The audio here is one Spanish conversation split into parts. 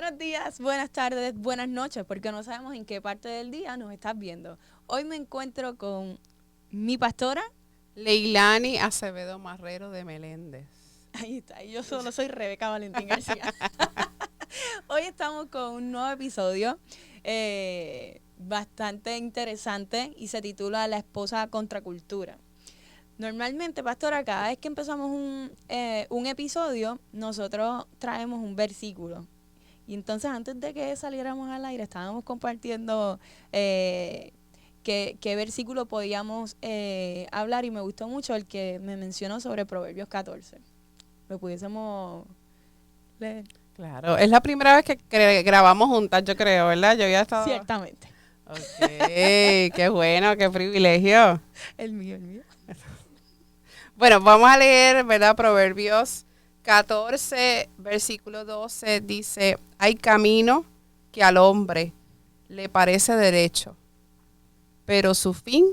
Buenos días, buenas tardes, buenas noches, porque no sabemos en qué parte del día nos estás viendo. Hoy me encuentro con mi pastora. Leilani Acevedo Marrero de Meléndez. Ahí está, y yo solo soy Rebeca Valentín García. Hoy estamos con un nuevo episodio bastante interesante y se titula La esposa contracultura. Normalmente, pastora, cada vez que empezamos un episodio, nosotros traemos un versículo. Y entonces, antes de que saliéramos al aire, estábamos compartiendo qué versículo podíamos hablar, y me gustó mucho el que me mencionó sobre Proverbios 14. Lo pudiésemos leer. Claro, es la primera vez que grabamos juntas, yo creo, ¿verdad? Yo había estado... Ciertamente. Ok, qué bueno, qué privilegio. El mío. Bueno, vamos a leer, ¿verdad? Proverbios 14, versículo 12, dice, hay camino que al hombre le parece derecho, pero su fin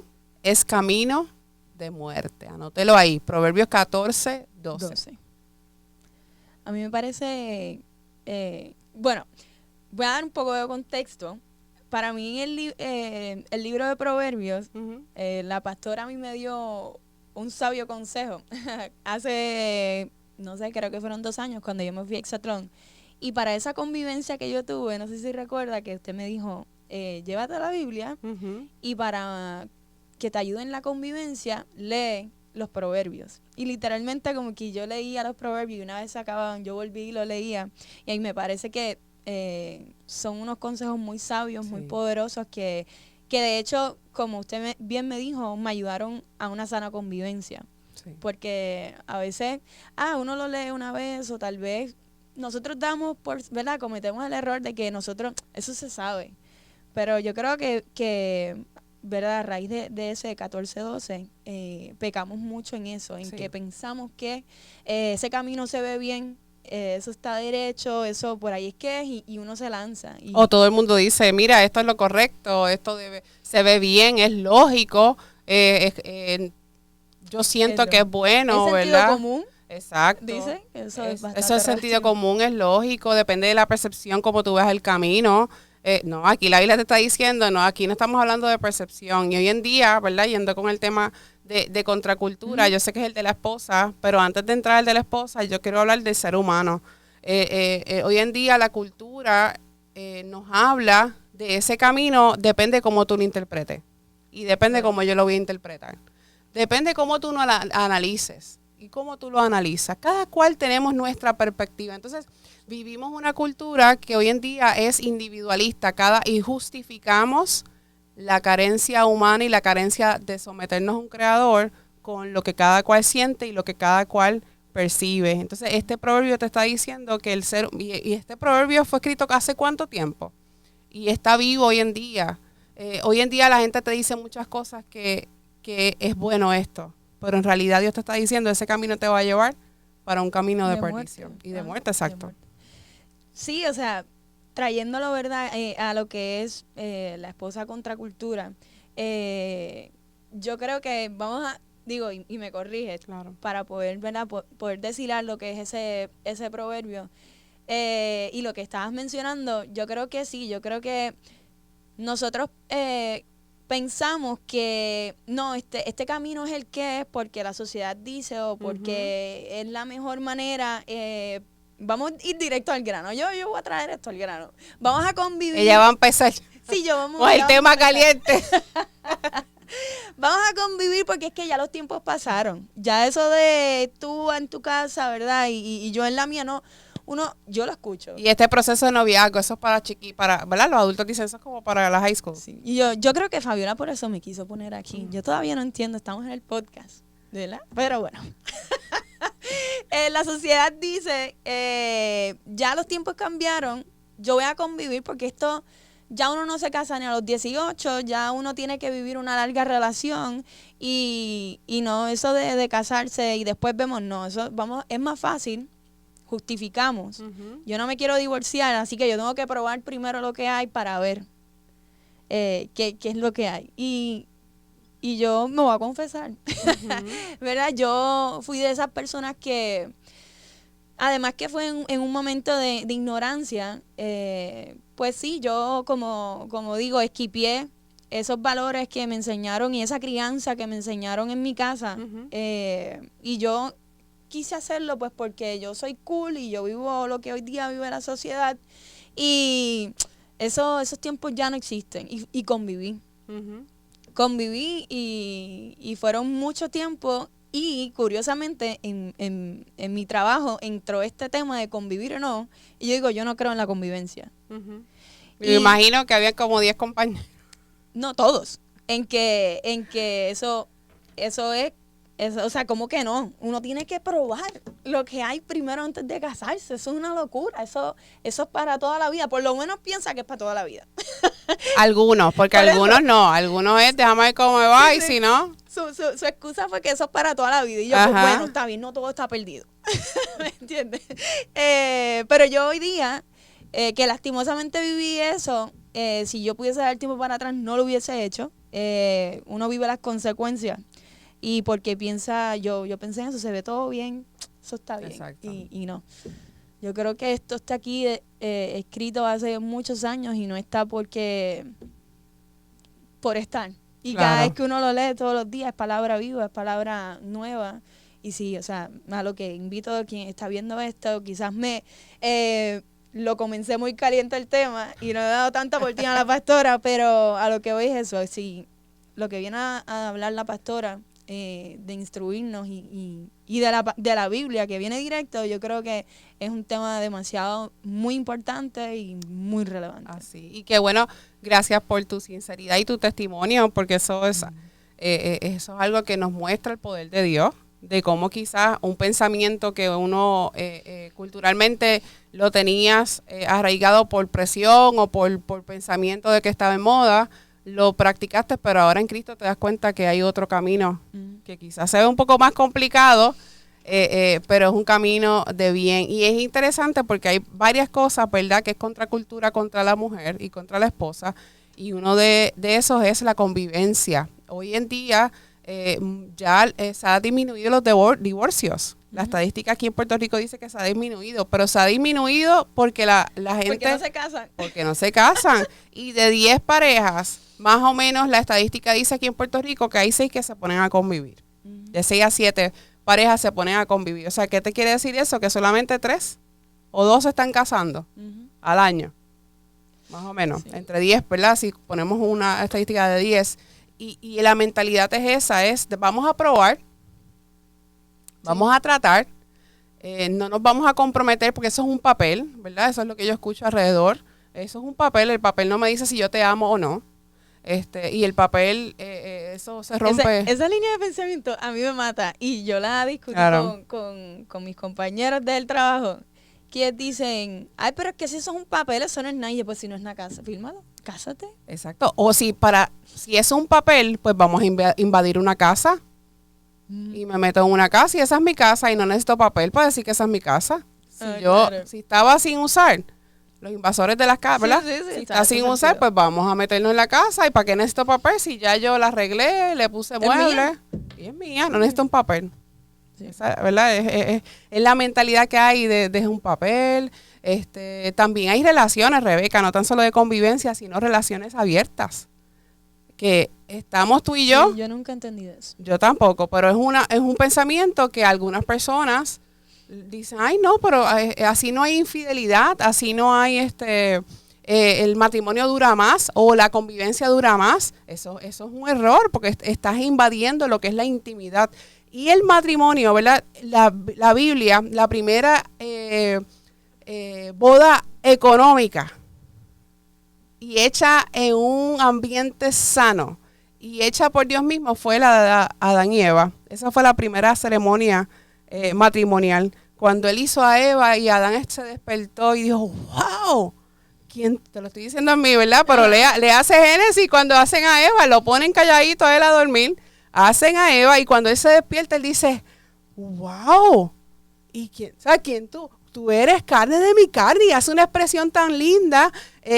es camino de muerte. Anótelo ahí, Proverbios 14, 12. A mí me parece, bueno, voy a dar un poco de contexto. Para mí el libro de Proverbios, la pastora a mí me dio un sabio consejo hace, no sé, creo que fueron 2 años cuando yo me fui a Exatlón. Y para esa convivencia que yo tuve, no sé si recuerda que usted me dijo, llévate la Biblia y para que te ayude en la convivencia, lee los proverbios. Y literalmente como que yo leía los proverbios y una vez se acababan, yo volví y lo leía. Y ahí me parece que son unos consejos muy sabios, muy poderosos que de hecho, como usted bien me dijo, me ayudaron a una sana convivencia. Sí. Porque a veces, uno lo lee una vez o tal vez nosotros ¿verdad? Cometemos el error de que nosotros, eso se sabe. Pero yo creo que ¿verdad? A raíz de ese 14-12, pecamos mucho en eso, en que pensamos que ese camino se ve bien, eso está derecho, eso por ahí es que es, y uno se lanza. O todo el mundo dice, mira, esto es lo correcto, se ve bien, es lógico, yo siento que es bueno, ¿es ¿verdad? sentido común? Exacto. Dice, eso es bastante Eso es sentido común, es lógico, depende de la percepción, como tú ves el camino. No, aquí la Biblia te está diciendo, no, aquí no estamos hablando de percepción. Y hoy en día, ¿verdad? Yendo con el tema de contracultura, yo sé que es el de la esposa, pero antes de entrar al de la esposa, yo quiero hablar del ser humano. Hoy en día la cultura nos habla de ese camino, depende cómo tú lo interpretes. Y depende cómo yo lo voy a interpretar. Depende cómo tú lo analices y cómo tú lo analizas. Cada cual tenemos nuestra perspectiva. Entonces, vivimos una cultura que hoy en día es individualista y justificamos la carencia humana y la carencia de someternos a un creador con lo que cada cual siente y lo que cada cual percibe. Entonces, este proverbio te está diciendo que y este proverbio fue escrito hace ¿cuánto tiempo? Y está vivo hoy en día. Hoy en día la gente te dice muchas cosas que es bueno esto, pero en realidad Dios te está diciendo ese camino te va a llevar para un camino de perdición y de muerte, exacto. Sí, o sea, trayéndolo, ¿verdad? A lo que es la esposa contracultura, yo creo que y me corrige, claro, para poder, ¿verdad? Poder deshilar lo que es ese proverbio. Y lo que estabas mencionando, yo creo que sí, yo creo que nosotros pensamos que no, este camino es el que es porque la sociedad dice o porque es la mejor manera. Vamos a ir directo al grano. Yo voy a traer esto al grano. Vamos a convivir. Ella va a empezar. Sí, con el tema caliente. Vamos a convivir porque es que ya los tiempos pasaron. Ya eso de tú en tu casa, ¿verdad? Y yo en la mía, no. Yo lo escucho. Y este proceso de noviazgo, eso es para ¿verdad? Los adultos dicen eso es como para la high school. Sí. Y yo creo que Fabiola por eso me quiso poner aquí. Yo todavía no entiendo, estamos en el podcast, ¿verdad? Pero bueno. La sociedad dice, ya los tiempos cambiaron, yo voy a convivir porque esto, ya uno no se casa ni a los 18, ya uno tiene que vivir una larga relación y no eso de casarse y después vemos, no, eso es más fácil. Justificamos. Yo no me quiero divorciar, así que yo tengo que probar primero lo que hay para ver qué es lo que hay. Y yo me voy a confesar, ¿verdad? Yo fui de esas personas que Además que fue en un momento de ignorancia, pues sí, yo como digo, esquipié esos valores que me enseñaron y esa crianza que me enseñaron en mi casa. Y yo quise hacerlo pues porque yo soy cool y yo vivo lo que hoy día vive la sociedad. Y esos tiempos ya no existen. Y conviví. Conviví y fueron mucho tiempo. Y curiosamente en mi trabajo entró este tema de convivir o no. Y yo digo, yo no creo en la convivencia. Me imagino que había como 10 compañeros. No, todos. En que eso es, o sea, ¿cómo que no? Uno tiene que probar lo que hay primero antes de casarse. Eso es una locura. Eso es para toda la vida. Por lo menos piensa que es para toda la vida. Algunos, porque Por algunos eso. no. Algunos es, déjame ver cómo me va, y si no... Su excusa fue que eso es para toda la vida. Y yo, Ajá. pues bueno, está bien, no todo está perdido. ¿Me entiendes? Pero yo hoy día, que lastimosamente viví eso, si yo pudiese dar tiempo para atrás, no lo hubiese hecho. Uno vive las consecuencias. Y porque yo pensé en eso, se ve todo bien, eso está bien. Exacto. Y no. Yo creo que esto está aquí escrito hace muchos años y no está por estar. Y Claro. cada vez que uno lo lee todos los días es palabra viva, es palabra nueva. Y sí, o sea, a lo que invito a quien está viendo esto, quizás lo comencé muy caliente el tema y no he dado tanta oportunidad a la pastora, pero a lo que voy es eso, sí, lo que viene a hablar la pastora, de instruirnos y de la Biblia, que viene directo, yo creo que es un tema demasiado, muy importante y muy relevante. Así. Y qué bueno, gracias por tu sinceridad y tu testimonio, porque eso es algo que nos muestra el poder de Dios, de cómo quizás un pensamiento que uno culturalmente lo tenías arraigado por presión o por pensamiento de que estaba en moda, lo practicaste, pero ahora en Cristo te das cuenta que hay otro camino que quizás se ve un poco más complicado, pero es un camino de bien. Y es interesante porque hay varias cosas, ¿verdad?, que es contracultura contra la mujer y contra la esposa, y uno de esos es la convivencia. Hoy en día ya se ha disminuido los divorcios. La estadística aquí en Puerto Rico dice que se ha disminuido, pero se ha disminuido porque la gente... Porque no se casan. Porque no se casan. Y de 10 parejas, más o menos la estadística dice aquí en Puerto Rico que hay 6 que se ponen a convivir. De 6 a 7 parejas se ponen a convivir. O sea, ¿qué te quiere decir eso? Que solamente 3 o 2 se están casando al año. Más o menos. Sí. Entre 10, ¿verdad? Si ponemos una estadística de 10. Y la mentalidad es esa, vamos a probar, vamos a tratar, no nos vamos a comprometer porque eso es un papel, ¿verdad? Eso es lo que yo escucho alrededor. Eso es un papel, el papel no me dice si yo te amo o no. Y el papel, eso se rompe. Esa línea de pensamiento a mí me mata y yo la discutí claro. con mis compañeros del trabajo, que dicen, ay, pero es que si eso es un papel, eso no es nada. Y yo, pues si no es una casa, fírmalo, cásate. Exacto. O si es un papel, pues vamos a invadir una casa y me meto en una casa y esa es mi casa y no necesito papel para decir que esa es mi casa. Si estaba sin usar, los invasores de las casas, ¿verdad? Sí, si está sin usar, pues vamos a meternos en la casa. ¿Y para qué necesito papel? Si ya yo la arreglé, le puse muebles. Y es mía, no necesito un papel. Sí. Esa, ¿verdad? Es la mentalidad que hay de un papel. También hay relaciones, Rebeca, no tan solo de convivencia, sino relaciones abiertas. Que estamos tú y yo. Sí, yo nunca entendí eso. Yo tampoco, pero es un pensamiento que algunas personas dicen, ay no, pero así no hay infidelidad, así no hay el matrimonio dura más o la convivencia dura más. Eso es un error porque estás invadiendo lo que es la intimidad. Y el matrimonio, ¿verdad? La Biblia, la primera boda económica y hecha en un ambiente sano y hecha por Dios mismo fue la de Adán y Eva. Esa fue la primera ceremonia matrimonial. Cuando él hizo a Eva y Adán se despertó y dijo, wow, ¿quién? Te lo estoy diciendo a mí, ¿verdad? Pero le hace Génesis cuando hacen a Eva, lo ponen calladito a él a dormir, hacen a Eva y cuando él se despierta, él dice, wow, ¿y quién? O sea, ¿quién tú? Tú eres carne de mi carne y hace una expresión tan linda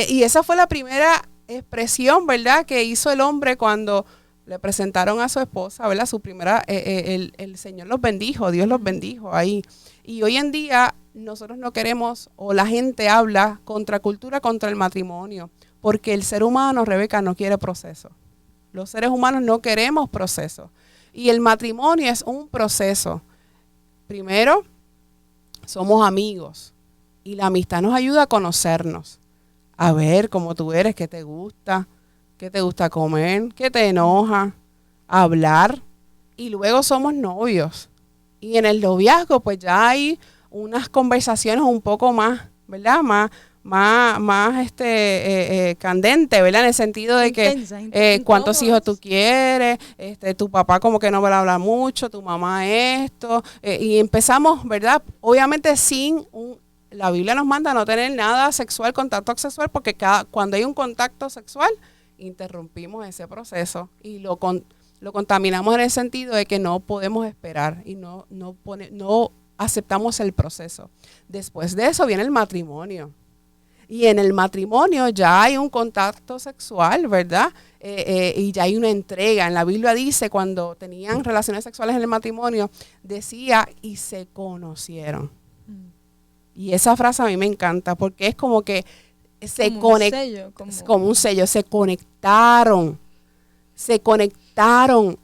y esa fue la primera expresión, ¿verdad? Que hizo el hombre cuando le presentaron a su esposa, ¿verdad? Su primera, el Señor los bendijo, Dios los bendijo ahí. Y hoy en día nosotros no queremos, o la gente habla contra cultura, contra el matrimonio, porque el ser humano, Rebeca, no quiere proceso. Los seres humanos no queremos proceso. Y el matrimonio es un proceso. Primero, somos amigos. Y la amistad nos ayuda a conocernos. A ver cómo tú eres, qué te gusta comer, qué te enoja, a hablar. Y luego somos novios. Y en el noviazgo, pues ya hay unas conversaciones un poco más, ¿verdad? Más candente, ¿verdad? En el sentido de que cuántos hijos tú quieres, tu papá como que no me lo habla mucho, tu mamá esto, y empezamos, ¿verdad? Obviamente la Biblia nos manda a no tener nada sexual, contacto sexual, porque cuando hay un contacto sexual, interrumpimos ese proceso y lo contaminamos en el sentido de que no podemos esperar y no aceptamos el proceso. Después de eso viene el matrimonio. Y en el matrimonio ya hay un contacto sexual, ¿verdad? Y ya hay una entrega. En la Biblia dice, cuando tenían relaciones sexuales en el matrimonio, decía, y se conocieron. Y esa frase a mí me encanta, porque es como que como un sello, se conectaron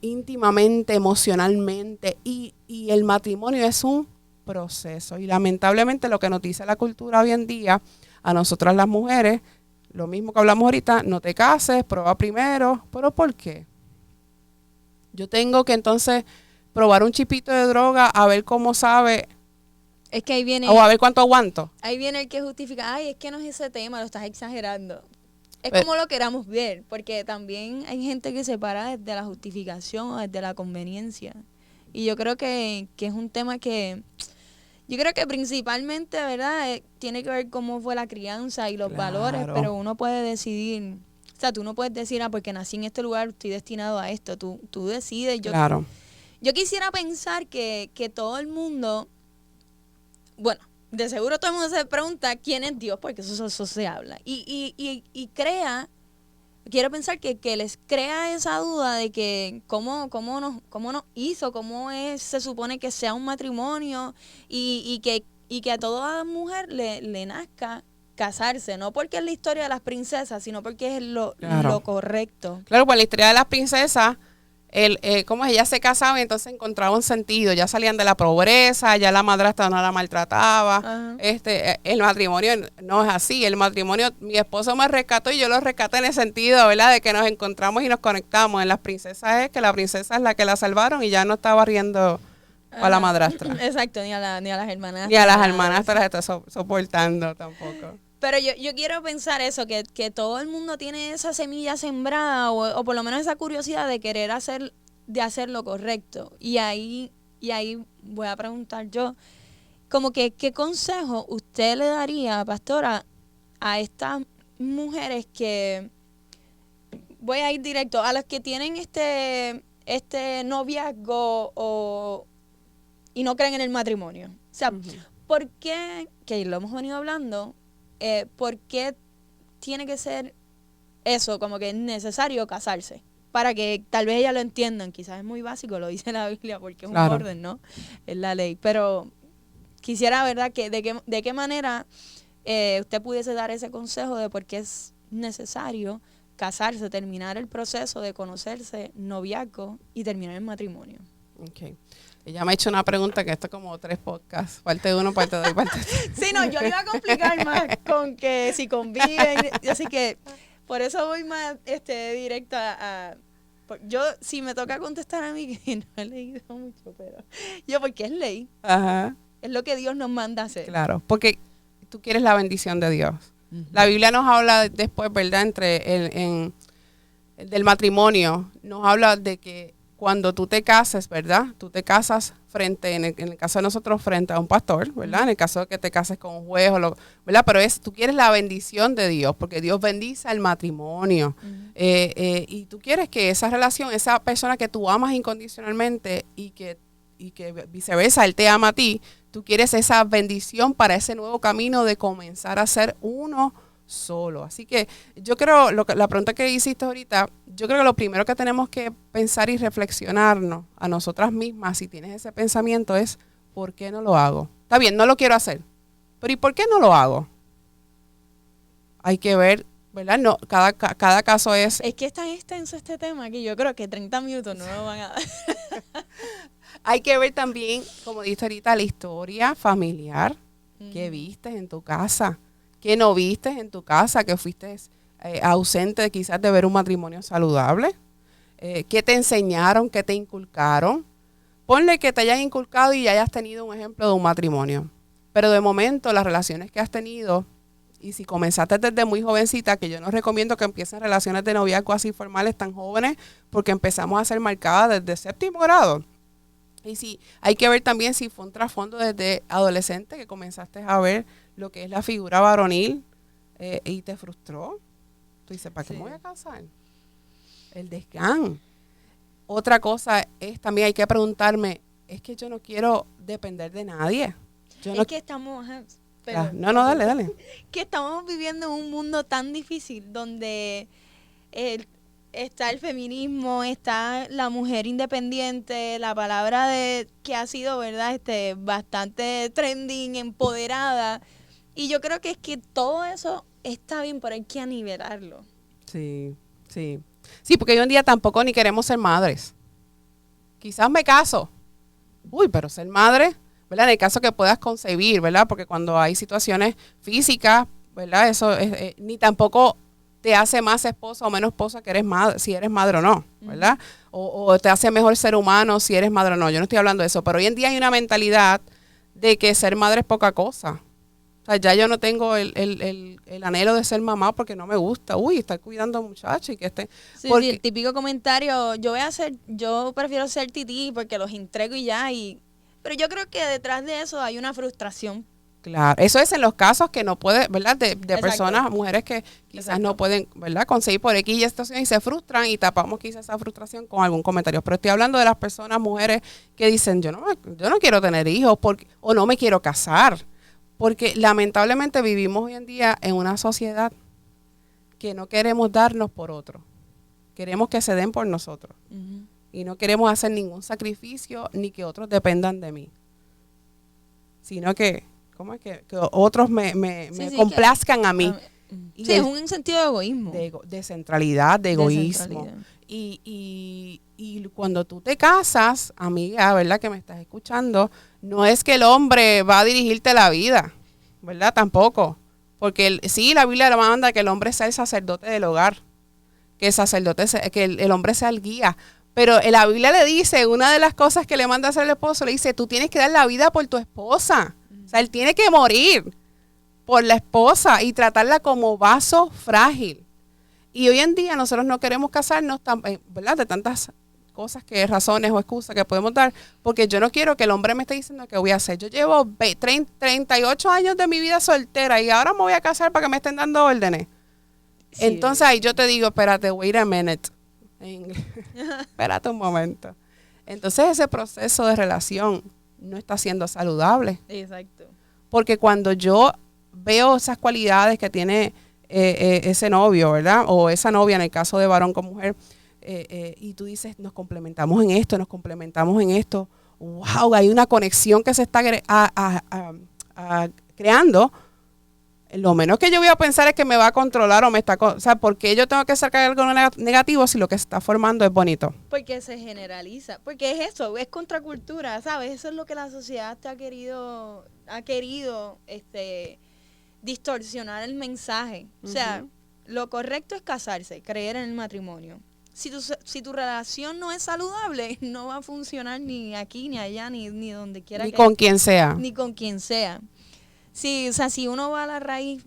íntimamente, emocionalmente, y el matrimonio es un proceso. Y lamentablemente lo que nos dice la cultura hoy en día, a nosotras las mujeres, lo mismo que hablamos ahorita, no te cases, prueba primero. ¿Pero por qué? Yo tengo que entonces probar un chipito de droga a ver cómo sabe. Es que ahí viene. O a ver cuánto aguanto. Ahí viene el que justifica, ay, es que no es ese tema, lo estás exagerando. Es como lo queramos ver, porque también hay gente que se para desde la justificación o desde la conveniencia. Y yo creo que es un tema que, yo creo que principalmente, ¿verdad? Tiene que ver cómo fue la crianza y los valores, pero uno puede decidir, o sea, tú no puedes decir, porque nací en este lugar, estoy destinado a esto, tú decides. Yo quisiera pensar que todo el mundo, bueno, de seguro todo el mundo se pregunta quién es Dios, porque eso se habla. Y quiero pensar que les crea esa duda de que cómo nos hizo, se supone que sea un matrimonio y que a toda mujer le nazca casarse, no porque es la historia de las princesas, sino porque es lo correcto. Claro, pues la historia de las princesas, como ellas se casaban y entonces encontraban sentido, ya salían de la pobreza, ya la madrastra no la maltrataba. Uh-huh. El matrimonio no es así, el matrimonio, mi esposo me rescató y yo lo rescaté en el sentido, ¿verdad?, de que nos encontramos y nos conectamos. En las princesas es que la princesa es la que la salvaron y ya no estaba riendo para la madrastra. Exacto, ni a las hermanas. Ni a las hermanas las está soportando tampoco. Pero yo quiero pensar eso, que todo el mundo tiene esa semilla sembrada o por lo menos esa curiosidad de querer hacer lo correcto. Y ahí voy a preguntar yo, como que ¿qué consejo usted le daría, pastora, a estas mujeres que, voy a ir directo, a las que tienen este noviazgo y no creen en el matrimonio? O sea, uh-huh. ¿Por qué, que lo hemos venido hablando, por qué tiene que ser eso, como que es necesario casarse? Para que tal vez ellas lo entiendan, quizás es muy básico, lo dice la Biblia porque es un orden, ¿no? Es la ley, pero quisiera, ¿verdad?, que de qué manera usted pudiese dar ese consejo de por qué es necesario casarse, terminar el proceso de conocerse, noviazgo y terminar el matrimonio. Okay. Ella me ha hecho una pregunta que esto es como 3 podcasts, parte 1, parte 2 y parte 3. Sí, no, yo le iba a complicar más con que si conviven, así que por eso voy más directa yo, si me toca contestar a mí, que no he leído mucho, pero yo, porque es ley. Ajá. Es lo que Dios nos manda a hacer. Claro, porque tú quieres la bendición de Dios. Uh-huh. La Biblia nos habla después, ¿verdad?, del matrimonio, nos habla de que cuando tú te cases, ¿verdad? Tú te casas en el caso de nosotros, frente a un pastor, ¿verdad? En el caso de que te cases con un juez, ¿verdad? Pero tú quieres la bendición de Dios, porque Dios bendice el matrimonio. Uh-huh. Y tú quieres que esa relación, esa persona que tú amas incondicionalmente y que viceversa, Él te ama a ti, tú quieres esa bendición para ese nuevo camino de comenzar a ser uno solo. Así que yo creo, la pregunta que hiciste ahorita, yo creo que lo primero que tenemos que pensar y reflexionarnos a nosotras mismas, si tienes ese pensamiento, es ¿por qué no lo hago? Está bien, no lo quiero hacer, pero ¿y por qué no lo hago? Hay que ver, ¿verdad? No, cada caso es... Es que es tan extenso este tema que yo creo que 30 minutos no lo van a dar. Hay que ver también, como dijiste ahorita, la historia familiar. ¿Qué viste en tu casa? ¿Qué no viste en tu casa? ¿Que fuiste ausente quizás de ver un matrimonio saludable? ¿Qué te enseñaron? ¿Qué te inculcaron? Ponle que te hayan inculcado y ya hayas tenido un ejemplo de un matrimonio. Pero de momento las relaciones que has tenido, y si comenzaste desde muy jovencita, que yo no recomiendo que empiecen relaciones de noviazgo así formales tan jóvenes, porque empezamos a ser marcadas desde séptimo grado. Y sí, hay que ver también si fue un trasfondo desde adolescente que comenzaste a ver lo que es la figura varonil y te frustró. Tú dices, ¿para qué me voy a casar? El desgán. Otra cosa es también hay que preguntarme, es que yo no quiero depender de nadie. Que estamos... dale. Que estamos viviendo en un mundo tan difícil donde está el feminismo, está la mujer independiente, la palabra que ha sido, ¿verdad? Bastante trending, empoderada. Y yo creo que es que todo eso está bien, pero hay que nivelarlo. Sí. Sí, porque hoy en día tampoco ni queremos ser madres. Quizás me caso. Pero ser madre, ¿verdad? En el caso que puedas concebir, ¿verdad? Porque cuando hay situaciones físicas, ¿verdad? Eso ni tampoco te hace más esposa o menos esposa que eres madre, si eres madre o no, ¿verdad? O te hace mejor ser humano si eres madre o no. Yo no estoy hablando de eso, pero hoy en día hay una mentalidad de que ser madre es poca cosa. O sea, ya yo no tengo el anhelo de ser mamá porque no me gusta. Estar cuidando a muchachos y que estén... Sí, el típico comentario, yo prefiero ser tití porque los entrego y ya. Pero yo creo que detrás de eso hay una frustración. Claro, eso es en los casos que no puede, ¿verdad? De personas, mujeres que quizás no pueden, ¿verdad? Conseguir por X y situación y se frustran y tapamos quizás esa frustración con algún comentario. Pero estoy hablando de las personas, mujeres que dicen, yo no quiero tener hijos o no me quiero casar. Porque lamentablemente vivimos hoy en día en una sociedad que no queremos darnos por otro. Queremos que se den por nosotros. Y no queremos hacer ningún sacrificio ni que otros dependan de mí. Sino que, ¿cómo es que otros me complazcan a mí? Sí, es un sentido de egoísmo. De centralidad, de egoísmo. Y cuando tú te casas, amiga, ¿verdad? Que me estás escuchando, no es que el hombre va a dirigirte la vida, ¿verdad? Tampoco. Porque sí, la Biblia le manda que el hombre sea el sacerdote del hogar, que el hombre sea el guía. Pero la Biblia le dice, una de las cosas que le manda a hacer el esposo, le dice, tú tienes que dar la vida por tu esposa. O sea, él tiene que morir por la esposa y tratarla como vaso frágil. Y hoy en día nosotros no queremos casarnos, ¿verdad? De tantas cosas razones o excusas que podemos dar, porque yo no quiero que el hombre me esté diciendo qué voy a hacer. Yo llevo 38 años de mi vida soltera y ahora me voy a casar para que me estén dando órdenes. Sí. Entonces ahí yo te digo, espérate, wait a minute. Espérate un momento. Entonces ese proceso de relación no está siendo saludable. Exacto. Porque cuando yo veo esas cualidades que tiene ese novio, ¿verdad? O esa novia en el caso de varón con mujer, y tú dices, nos complementamos en esto, wow, hay una conexión que se está creando. Lo menos que yo voy a pensar es que me va a controlar o sea, ¿por qué yo tengo que sacar algo negativo si lo que se está formando es bonito? Porque se generaliza, porque es eso, es contracultura, ¿sabes? Eso es lo que la sociedad ha querido distorsionar el mensaje. O sea, lo correcto es casarse, creer en el matrimonio. Si tu relación no es saludable, no va a funcionar ni aquí, ni allá, ni donde quiera. Ni con quien sea. Ni con quien sea. Sí, o sea, si uno va a la raíz,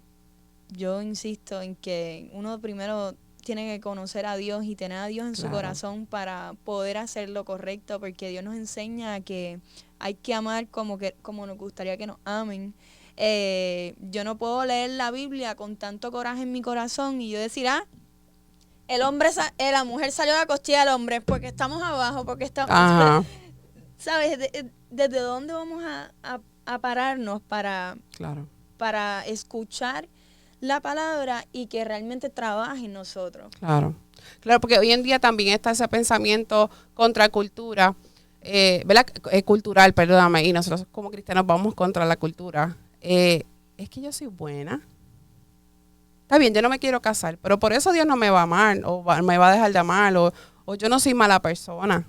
yo insisto en que uno primero tiene que conocer a Dios y tener a Dios en su corazón para poder hacer lo correcto, porque Dios nos enseña que hay que amar como nos gustaría que nos amen. Yo no puedo leer la Biblia con tanto coraje en mi corazón y yo decir, la mujer salió de la costilla del hombre porque estamos abajo, porque estamos... ¿Sabes? ¿Desde dónde vamos a pararnos para escuchar la palabra y que realmente trabaje en nosotros. Claro, claro, porque hoy en día también está ese pensamiento contra cultura, ¿verdad? Cultural, perdóname, y nosotros como cristianos vamos contra la cultura. Es que yo soy buena. Está bien, yo no me quiero casar, pero por eso Dios no me va a amar, me va a dejar de amar, o yo no soy mala persona.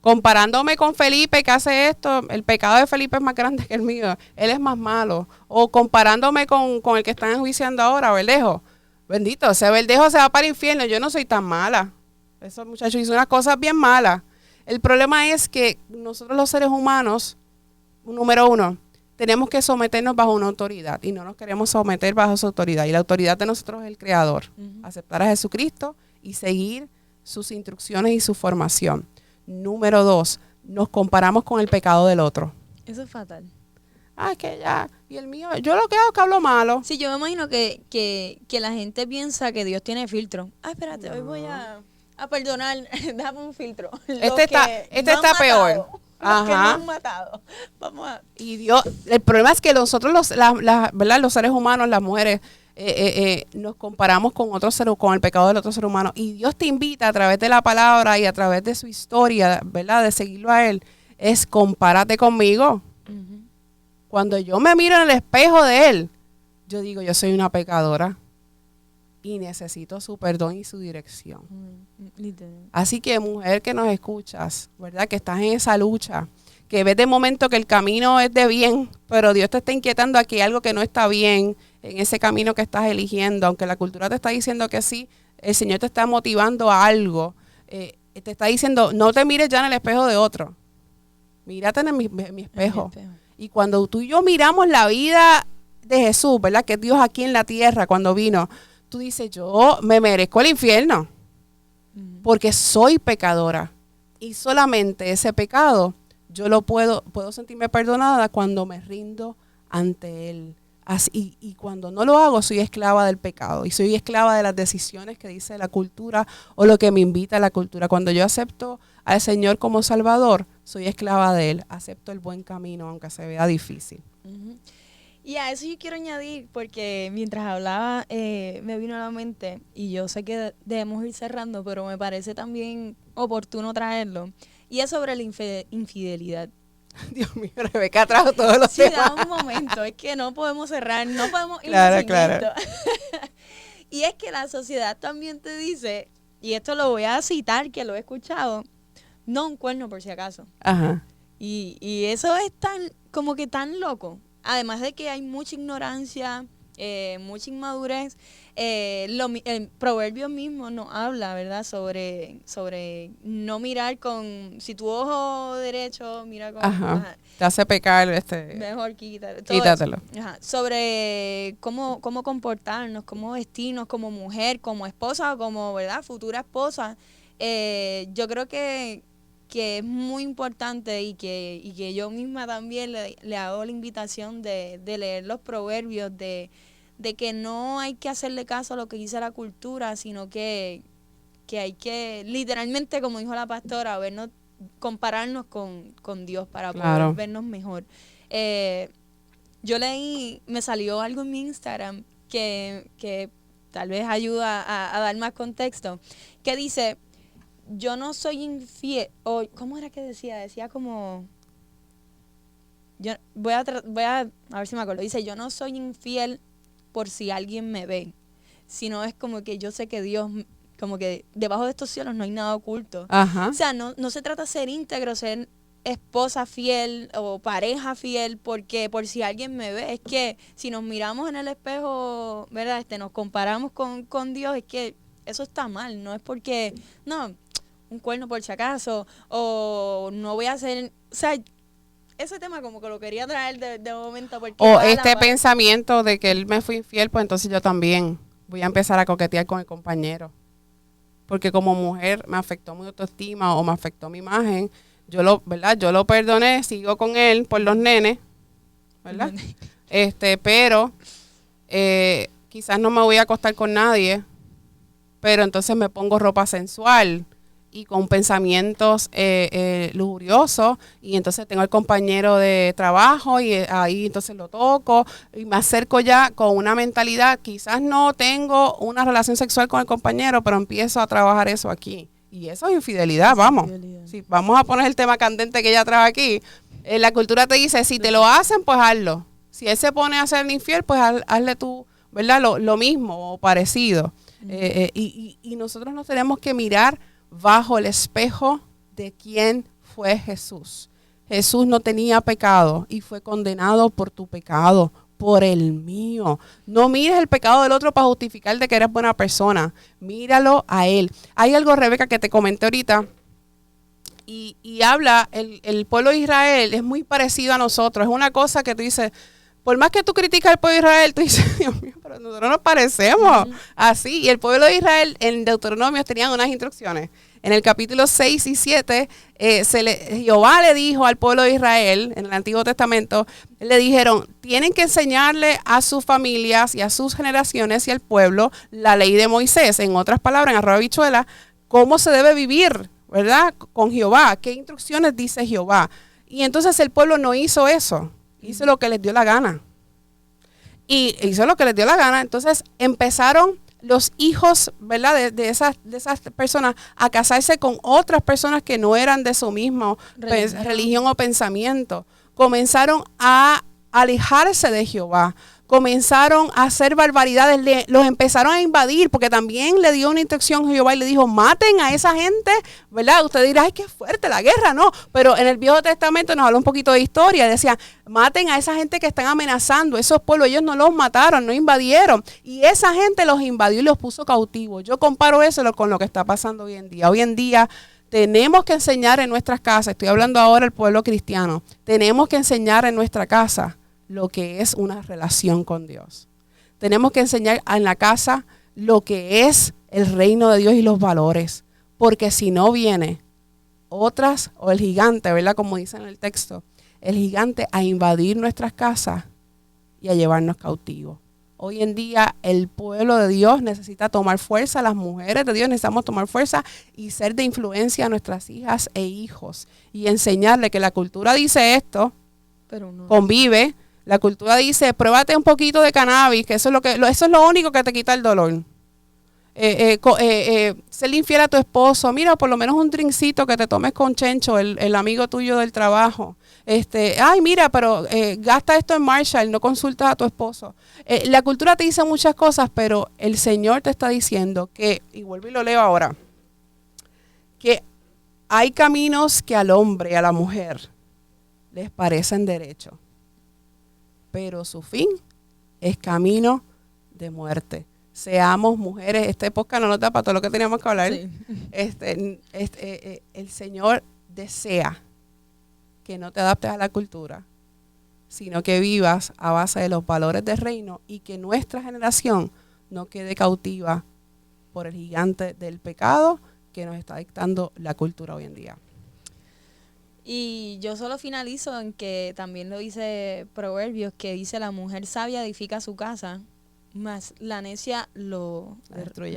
Comparándome con Felipe que hace esto, el pecado de Felipe es más grande que el mío, él es más malo. O comparándome con el que están enjuiciando ahora, Verdejo. Bendito, ese Verdejo se va para el infierno, yo no soy tan mala. Esos muchachos hizo unas cosas bien malas. El problema es que nosotros los seres humanos, número uno, tenemos que someternos bajo una autoridad y no nos queremos someter bajo su autoridad. Y la autoridad de nosotros es el Creador. Aceptar a Jesucristo y seguir sus instrucciones y su formación. Número dos, nos comparamos con el pecado del otro. Eso es fatal. Ah, es que ya, y el mío, yo lo que hago es que hablo malo. Sí, yo me imagino que la gente piensa que Dios tiene filtro. Ah, espérate, hoy voy a perdonar, déjame un filtro. Este está peor. Los que no han matado. Vamos a... Y Dios, el problema es que nosotros ¿verdad? Los seres humanos, las mujeres, nos comparamos con otros seres, con el pecado del otro ser humano. Y Dios te invita a través de la palabra y a través de su historia, ¿verdad? De seguirlo a Él, es compárate conmigo. Cuando yo me miro en el espejo de Él, yo digo, yo soy una pecadora y necesito su perdón y su dirección. Así que, mujer que nos escuchas, ¿verdad? Que estás en esa lucha, que ves de momento que el camino es de bien, pero Dios te está inquietando aquí algo que no está bien en ese camino que estás eligiendo, aunque la cultura te está diciendo que sí, el Señor te está motivando a algo, te está diciendo, no te mires ya en el espejo de otro, mírate en mi espejo. Y cuando tú y yo miramos la vida de Jesús, ¿verdad? Que es Dios aquí en la tierra cuando vino, tú dices, yo me merezco el infierno porque soy pecadora y solamente ese pecado yo lo puedo sentirme perdonada cuando me rindo ante Él. Así, y cuando no lo hago, soy esclava del pecado y soy esclava de las decisiones que dice la cultura o lo que me invita a la cultura. Cuando yo acepto al Señor como Salvador, soy esclava de Él, acepto el buen camino, aunque se vea difícil. Y a eso yo quiero añadir, porque mientras hablaba me vino a la mente, y yo sé que debemos ir cerrando, pero me parece también oportuno traerlo, y es sobre la infidelidad. Dios mío, Rebeca trajo todos los temas. Sí, da un momento, es que no podemos cerrar, no podemos ir claro. esto. Y es que la sociedad también te dice, y esto lo voy a citar, que lo he escuchado, no un cuerno por si acaso. Ajá. Y eso es como que tan loco. Además de que hay mucha ignorancia, mucha inmadurez, el proverbio mismo nos habla, ¿verdad? Sobre no mirar si tu ojo derecho mira con... Ajá. Te hace pecar, mejor quítatelo. Sobre cómo comportarnos, cómo vestirnos como mujer, como esposa o como, ¿verdad? Futura esposa. Yo creo que es muy importante y que yo misma también le hago la invitación de leer los proverbios, de que no hay que hacerle caso a lo que dice la cultura, sino que hay que, literalmente, como dijo la pastora, compararnos con Dios para poder vernos mejor. Yo leí, me salió algo en mi Instagram que tal vez ayuda a dar más contexto, que dice... Yo no soy infiel, o ¿cómo era que decía? Decía como, yo voy a ver si me acuerdo. Dice, yo no soy infiel por si alguien me ve, sino es como que yo sé que Dios, como que debajo de estos cielos no hay nada oculto. Ajá. O sea, no se trata de ser íntegro, ser esposa fiel o pareja fiel porque por si alguien me ve. Es que si nos miramos en el espejo, ¿verdad? Nos comparamos con Dios, es que eso está mal, no es porque, no, un cuerno por si acaso, o no voy a hacer, o sea, ese tema como que lo quería traer de momento. Porque o pensamiento de que él me fue infiel, pues entonces yo también voy a empezar a coquetear con el compañero. Porque como mujer me afectó mi autoestima o me afectó mi imagen, yo lo perdoné, sigo con él por los nenes, ¿verdad? Pero quizás no me voy a acostar con nadie, pero entonces me pongo ropa sensual y con pensamientos lujuriosos, y entonces tengo el compañero de trabajo y ahí entonces lo toco y me acerco ya con una mentalidad, quizás no tengo una relación sexual con el compañero, pero empiezo a trabajar eso aquí. Y eso es infidelidad, vamos. Si vamos a poner el tema candente que ella trae aquí, la cultura te dice, si te lo hacen, pues hazlo. Si él se pone a ser infiel, pues hazle tú, ¿verdad? Lo mismo o parecido. Y nosotros nos tenemos que mirar bajo el espejo de quién fue Jesús. Jesús no tenía pecado y fue condenado por tu pecado, por el mío. No mires el pecado del otro para justificar de que eres buena persona. Míralo a él. Hay algo, Rebeca, que te comenté ahorita y habla, el pueblo de Israel es muy parecido a nosotros. Es una cosa que tú dices, por más que tú criticas al pueblo de Israel, tú dices, Dios mío, pero nosotros nos parecemos así. Y el pueblo de Israel en Deuteronomio tenían unas instrucciones. En el capítulo 6 y 7, Jehová le dijo al pueblo de Israel, en el Antiguo Testamento, le dijeron, tienen que enseñarle a sus familias y a sus generaciones y al pueblo la ley de Moisés. En otras palabras, en arroba habichuela, cómo se debe vivir, ¿verdad? Con Jehová, qué instrucciones dice Jehová. Y entonces el pueblo no hizo eso, hizo lo que les dio la gana. Y hizo lo que les dio la gana, entonces empezaron los hijos, ¿verdad? De esas personas a casarse con otras personas que no eran de su misma religión o pensamiento. Comenzaron a alejarse de Jehová. Comenzaron a hacer barbaridades, los empezaron a invadir, porque también le dio una instrucción a Jehová y le dijo, maten a esa gente, ¿verdad? Usted dirá, ay, qué fuerte la guerra, ¿no? Pero en el Viejo Testamento nos habló un poquito de historia, decía, maten a esa gente que están amenazando, esos pueblos, ellos no los mataron, no invadieron, y esa gente los invadió y los puso cautivos. Yo comparo eso con lo que está pasando hoy en día. Hoy en día tenemos que enseñar en nuestras casas, estoy hablando ahora del pueblo cristiano, tenemos que enseñar en nuestra casa lo que es una relación con Dios. Tenemos que enseñar en la casa lo que es el reino de Dios y los valores, porque si no viene otras, o el gigante, ¿verdad? Como dice en el texto, el gigante a invadir nuestras casas y a llevarnos cautivos. Hoy en día el pueblo de Dios necesita tomar fuerza, las mujeres de Dios necesitamos tomar fuerza y ser de influencia a nuestras hijas e hijos y enseñarle que la cultura dice esto, pero no. Convive. La cultura dice, pruébate un poquito de cannabis, que eso es lo único que te quita el dolor. Serle infiel a tu esposo, mira, por lo menos un drinkcito que te tomes con Chencho, el amigo tuyo del trabajo. Ay, mira, pero gasta esto en Marshall, no consultas a tu esposo. La cultura te dice muchas cosas, pero el Señor te está diciendo que, y vuelvo y lo leo ahora, que hay caminos que al hombre y a la mujer les parecen derechos, pero su fin es camino de muerte. Seamos mujeres, esta época no nos da para todo lo que teníamos que hablar. Sí. El Señor desea que no te adaptes a la cultura, sino que vivas a base de los valores del reino y que nuestra generación no quede cautiva por el gigante del pecado que nos está dictando la cultura hoy en día. Y yo solo finalizo en que también lo dice Proverbios, que dice la mujer sabia edifica su casa, más la necia la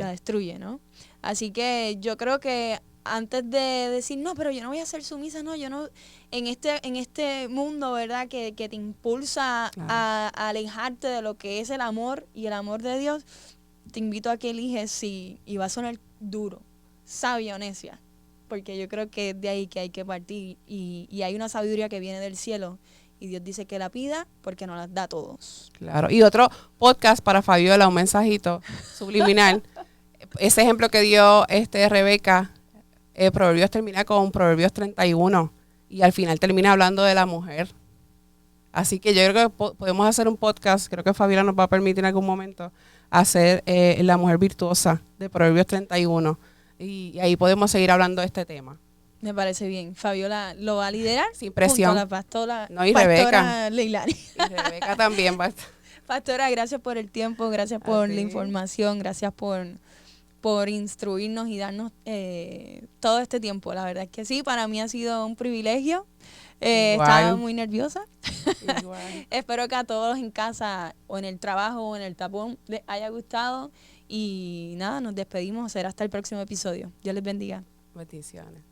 destruye, ¿no? Así que yo creo que antes de decir, no, pero yo no voy a ser sumisa, no, yo no, en este mundo, ¿verdad? Que te impulsa a alejarte de lo que es el amor y el amor de Dios, te invito a que eliges y va a sonar duro, sabia o necia. Porque yo creo que es de ahí que hay que partir y hay una sabiduría que viene del cielo y Dios dice que la pida porque nos la da a todos. Claro, y otro podcast para Fabiola, un mensajito subliminal. Ese ejemplo que dio Rebeca, Proverbios termina con Proverbios 31 y al final termina hablando de la mujer. Así que yo creo que podemos hacer un podcast, creo que Fabiola nos va a permitir en algún momento hacer la mujer virtuosa de Proverbios 31. Y ahí podemos seguir hablando de este tema. Me parece bien. Fabiola lo va a liderar. Sin presión. Junto a la pastora Rebeca. Leilani. Y Rebeca también va a estar. Pastora, gracias por el tiempo, gracias por la información, gracias por instruirnos y darnos todo este tiempo. La verdad es que sí, para mí ha sido un privilegio. Estaba muy nerviosa. Espero que a todos en casa o en el trabajo o en el tapón les haya gustado. Y nada, nos despedimos. Será hasta el próximo episodio. Dios les bendiga. Bendiciones.